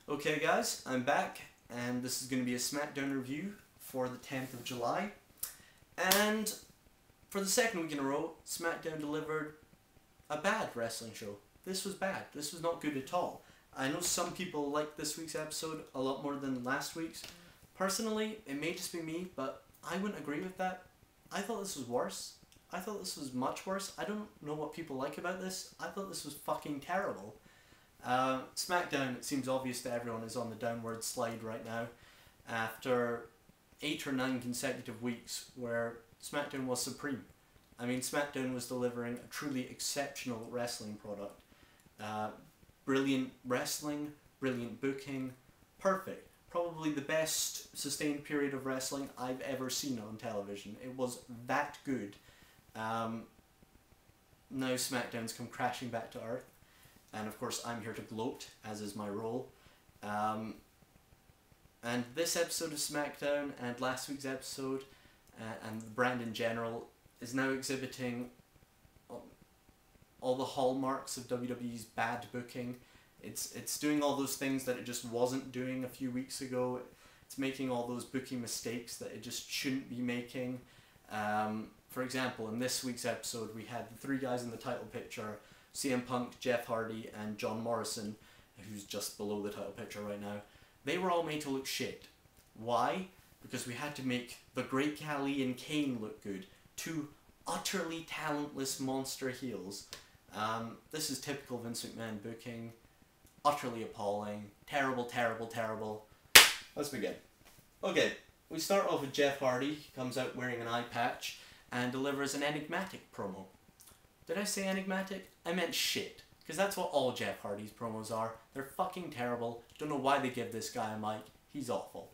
Okay guys, I'm back and this is going to be a Smackdown review for the 10th of July. And for the second week in a row, Smackdown delivered a bad wrestling show. This was bad. This was not good at all. I know some people like this week's episode a lot more than last week's. Personally, it may just be me, but I wouldn't agree with that. I thought this was worse. I thought this was much worse. I don't know what people like about this. I thought this was fucking terrible. Smackdown, it seems obvious to everyone, is on the downward slide right now after 8 or 9 consecutive weeks where Smackdown was supreme. I mean, Smackdown was delivering a truly exceptional wrestling product. Brilliant wrestling, brilliant booking, perfect. Probably the best sustained period of wrestling I've ever seen on television. It was that good. Now Smackdown's come crashing back to earth. And of course I'm here to gloat, as is my role. And this episode of Smackdown and last week's episode and the brand in general is now exhibiting all the hallmarks of WWE's bad booking. It's doing all those things that it just wasn't doing a few weeks ago. It's making all those booking mistakes that it just shouldn't be making. For example, in this week's episode we had the 3 guys in the title picture, CM Punk, Jeff Hardy, and John Morrison, who's just below the title picture right now. They were all made to look shit. Why? Because we had to make the Great Khali and Kane look good. 2 utterly talentless monster heels. This is typical Vince McMahon booking. Utterly appalling. Terrible, terrible, terrible. Let's begin. Okay, we start off with Jeff Hardy. He comes out wearing an eye patch and delivers an enigmatic promo. Did I say enigmatic? I meant shit. Because that's what all Jeff Hardy's promos are. They're fucking terrible. Don't know why they give this guy a mic. He's awful.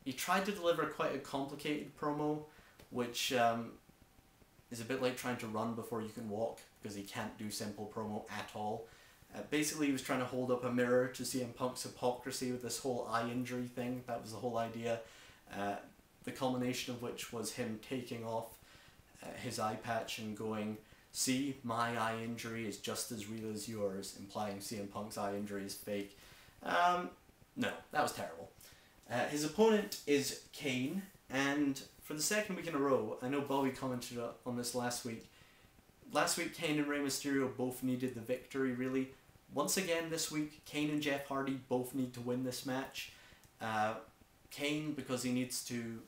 He tried to deliver quite a complicated promo, which is a bit like trying to run before you can walk, because he can't do simple promo at all. Basically, he was trying to hold up a mirror to CM Punk's hypocrisy with this whole eye injury thing. That was the whole idea. The culmination of which was him taking off his eye patch and going, "See, my eye injury is just as real as yours," implying CM Punk's eye injury is fake. No, that was terrible. His opponent is Kane, and for the second week in a row, I know Bobby commented on this last week. Last week, Kane and Rey Mysterio both needed the victory, really. Once again this week, Kane and Jeff Hardy both need to win this match. Kane, because he needs to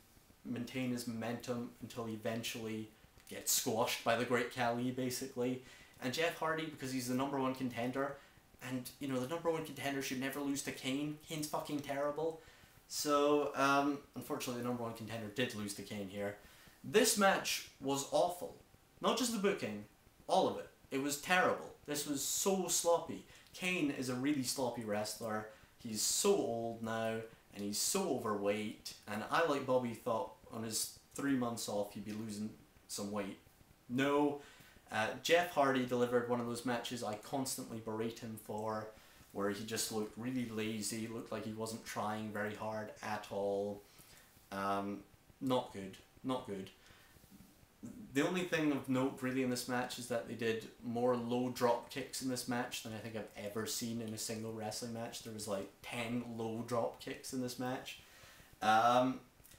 maintain his momentum until he eventually gets squashed by the Great Khali, basically. And Jeff Hardy, because he's the #1 contender, and, you know, the #1 contender should never lose to Kane. Kane's fucking terrible. So, unfortunately, the #1 contender did lose to Kane here. This match was awful. Not just the booking, all of it. It was terrible. This was so sloppy. Kane is a really sloppy wrestler. He's so old now, and he's so overweight, and I, like Bobby, thought on his 3 months off he'd be losing some weight. No. Jeff Hardy delivered one of those matches I constantly berate him for, where he just looked really lazy, looked like he wasn't trying very hard at all. Not good. Not good. The only thing of note really in this match is that they did more low drop kicks in this match than I think I've ever seen in a single wrestling match. There was like 10 low drop kicks in this match.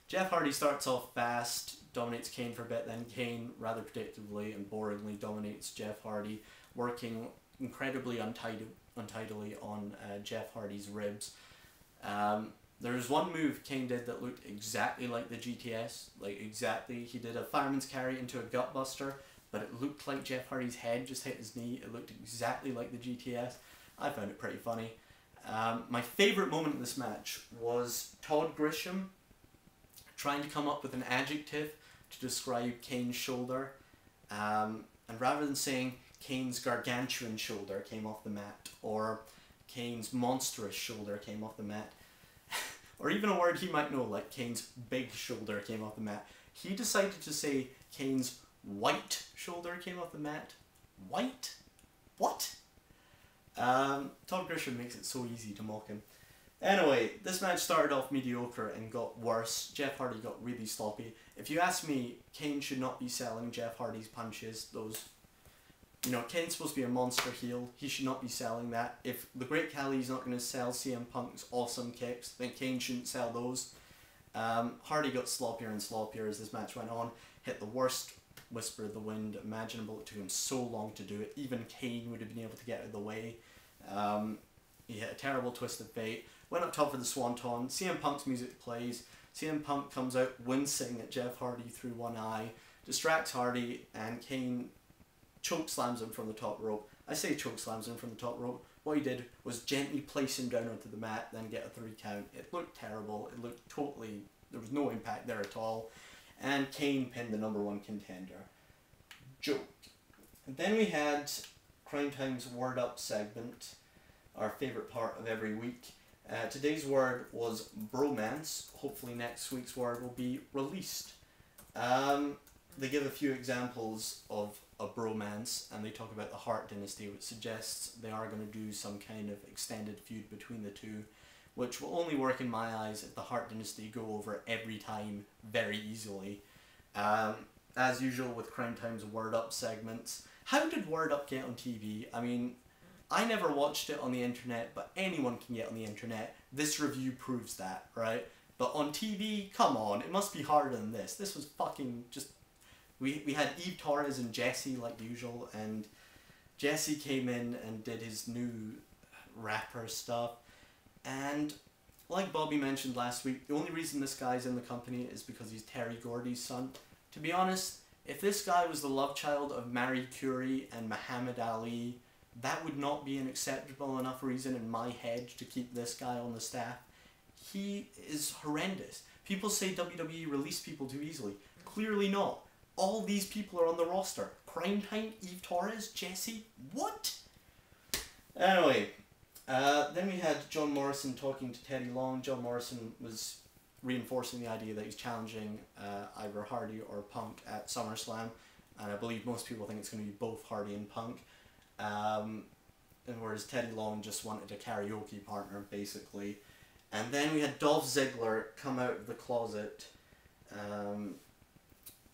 Jeff Hardy starts off fast, dominates Kane for a bit, then Kane rather predictably and boringly dominates Jeff Hardy, working incredibly untidily on Jeff Hardy's ribs. There was one move Kane did that looked exactly like the GTS, like exactly. He did a fireman's carry into a gutbuster, but it looked like Jeff Hardy's head just hit his knee. It looked exactly like the GTS. I found it pretty funny. My favourite moment in this match was Todd Grisham trying to come up with an adjective to describe Kane's shoulder, and rather than saying Kane's gargantuan shoulder came off the mat, or Kane's monstrous shoulder came off the mat, or even a word he might know like Kane's big shoulder came off the mat, he decided to say Kane's white shoulder came off the mat. White? What? Todd Grisham makes it so easy to mock him. Anyway, this match started off mediocre and got worse. Jeff Hardy got really sloppy. If you ask me, Kane should not be selling Jeff Hardy's punches, those You know, Kane's supposed to be a monster heel. He should not be selling that. If the Great Khali's not going to sell CM Punk's awesome kicks, then Kane shouldn't sell those. Hardy got sloppier and sloppier as this match went on. Hit the worst Whisper of the Wind imaginable. It took him so long to do it. Even Kane would have been able to get out of the way. He hit a terrible Twist of Fate. Went up top for the Swanton. CM Punk's music plays. CM Punk comes out wincing at Jeff Hardy through one eye. Distracts Hardy, and Kane choke slams him from the top rope. I say choke slams him from the top rope. What he did was gently place him down onto the mat, then get a 3 count. It looked terrible. It looked totally... There was no impact there at all. And Kane pinned the #1 contender. Joke. And then we had Crime Time's Word Up segment, our favourite part of every week. Today's word was bromance. Hopefully next week's word will be released. They give a few examples of a bromance, and they talk about the Hart Dynasty, which suggests they are going to do some kind of extended feud between the two, which will only work in my eyes if the Hart Dynasty go over every time very easily. As usual with Crime Time's Word Up segments. How did Word Up get on TV? I mean, I never watched it on the internet, but anyone can get on the internet. This review proves that, right? But on TV, come on, it must be harder than this. This was fucking just... We had Eve Torres and Jesse like usual, and Jesse came in and did his new rapper stuff. And like Bobby mentioned last week, the only reason this guy's in the company is because he's Terry Gordy's son. To be honest, if this guy was the love child of Marie Curie and Muhammad Ali, that would not be an acceptable enough reason in my head to keep this guy on the staff. He is horrendous. People say WWE release people too easily. Clearly not. All these people are on the roster. Crime Time, Eve Torres, Jesse, what? Anyway, then we had John Morrison talking to Teddy Long. John Morrison was reinforcing the idea that he's challenging either Hardy or Punk at SummerSlam, and I believe most people think it's going to be both Hardy and Punk. And whereas Teddy Long just wanted a karaoke partner, basically. And then we had Dolph Ziggler come out of the closet,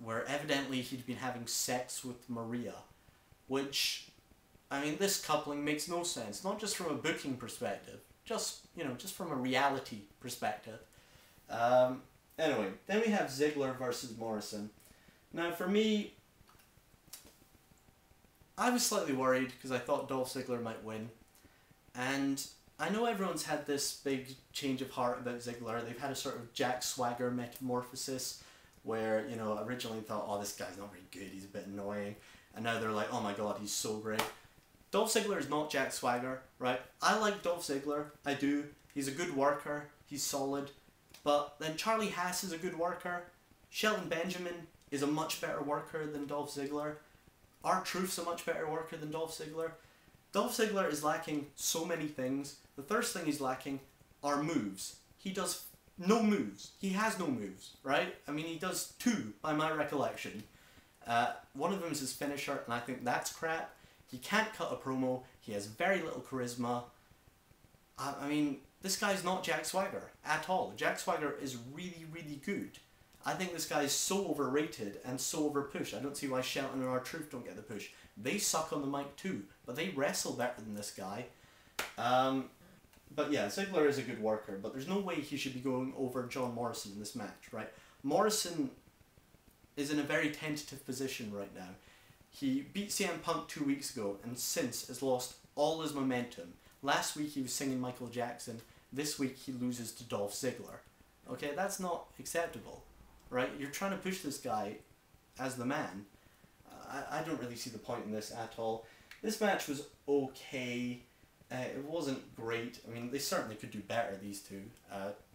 where evidently he'd been having sex with Maria, which, I mean, this coupling makes no sense, not just from a booking perspective, just from a reality perspective. Anyway, then we have Ziggler versus Morrison. Now, for me, I was slightly worried because I thought Dolph Ziggler might win, and I know everyone's had this big change of heart about Ziggler. They've had a sort of Jack Swagger metamorphosis, where, you know, originally thought, oh, this guy's not very good, he's a bit annoying, and now they're like, oh my god, he's so great. Dolph Ziggler is not Jack Swagger, right? I like Dolph Ziggler, I do. He's a good worker, he's solid, but then Charlie Haas is a good worker, Shelton Benjamin is a much better worker than Dolph Ziggler, R-Truth's a much better worker than Dolph Ziggler. Dolph Ziggler is lacking so many things. The first thing he's lacking are moves. He does no moves. He has no moves, right? I mean, he does 2, by my recollection. One of them is his finisher, and I think that's crap. He can't cut a promo. He has very little charisma. I mean, this guy's not Jack Swagger at all. Jack Swagger is really, really good. I think this guy is so overrated and so overpushed. I don't see why Shelton and R-Truth don't get the push. They suck on the mic too, but they wrestle better than this guy. But yeah, Ziggler is a good worker, but there's no way he should be going over John Morrison in this match, right? Morrison is in a very tentative position right now. He beat CM Punk 2 weeks ago and since has lost all his momentum. Last week he was singing Michael Jackson. This week he loses to Dolph Ziggler. Okay, that's not acceptable, right? You're trying to push this guy as the man. I don't really see the point in this at all. This match was okay. It wasn't great. I mean, they certainly could do better, these two.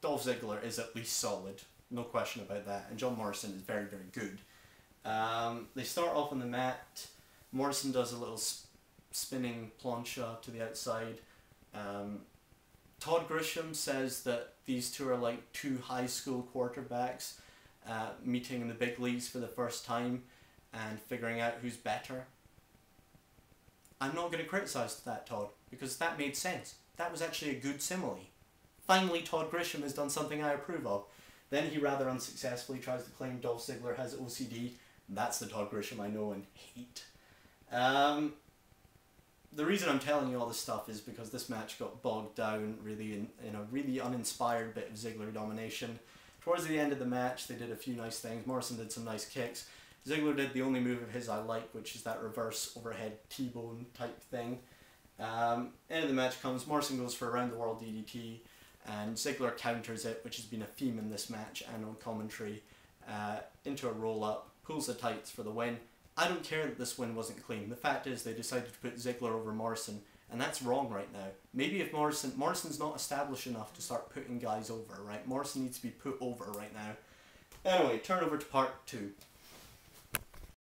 Dolph Ziggler is at least solid, no question about that, and John Morrison is very, very good. They start off on the mat. Morrison does a little spinning plancha to the outside. Todd Grisham says that these two are like 2 high school quarterbacks meeting in the big leagues for the first time and figuring out who's better. I'm not going to criticise that, Todd, because that made sense. That was actually a good simile. Finally, Todd Grisham has done something I approve of. Then he rather unsuccessfully tries to claim Dolph Ziggler has OCD. That's the Todd Grisham I know and hate. the reason I'm telling you all this stuff is because this match got bogged down really in a really uninspired bit of Ziggler domination. Towards the end of the match, they did a few nice things. Morrison did some nice kicks. Ziggler did the only move of his I like, which is that reverse overhead T-bone type thing. End of the match comes, Morrison goes for a round the world DDT, and Ziggler counters it, which has been a theme in this match and on commentary, into a roll-up, pulls the tights for the win. I don't care that this win wasn't clean. The fact is they decided to put Ziggler over Morrison, and that's wrong right now. Maybe if Morrison's not established enough to start putting guys over, right? Morrison needs to be put over right now. Anyway, turn over to part 2.